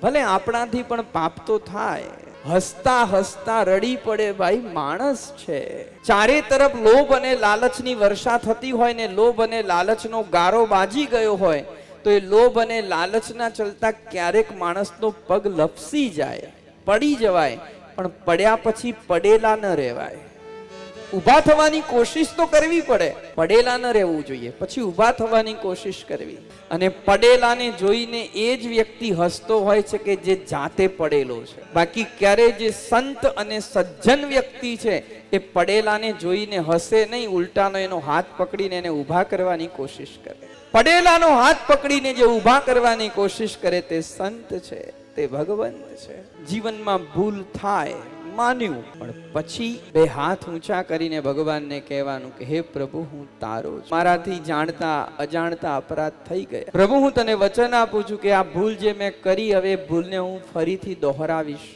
ભલે આપણાથી પણ પાપ તો થાય, હસતા હસતા રડી પડે, ભાઈ માણસ છે. ચારે તરફ લોભ અને લાલચની વર્ષા થતી હોય ને લોભ અને લાલચનો ગારો બાજી ગયો હોય તો એ લોભ અને લાલચના ચલતા ક્યારેક માણસનો પગ લપસી જાય, પડી જવાય, પણ પડ્યા પછી પડેલા ન રહેવાય. ઊભા થવાની કોશિશ તો કરવી પડે, પડેલા ન રહેવું જોઈએ, પછી ઊભા થવાની કોશિશ કરવી. અને પડેલાને જોઈને એ જ વ્યક્તિ હસતો હોય છે કે જે જાતે પડેલો છે. બાકી ક્યારે જે સંત અને સજ્જન વ્યક્તિ છે એ પડેલાને જોઈને હસે નહીં, ઉલટાનો એનો હાથ પકડીને એને ઊભા કરવાની કોશિશ કરે. પડેલાનો હાથ પકડીને જે ઊભા કરવાની કોશિશ કરે તે સંત છે, તે ભગવંત છે. જીવનમાં ભૂલ થાય, માન્યું, પણ પછી બે હાથ ઊંચા કરીને ભગવાનને કહેવાનું કે હે પ્રભુ, હું તારો છું, મારાથી જાણતા અજાણતા અપરાધ થઈ ગયા. પ્રભુ, હું તને વચન આપું છું કે આ ભૂલ જે મેં કરી, હવે ભૂલને હું ફરીથી દોહરાવીશ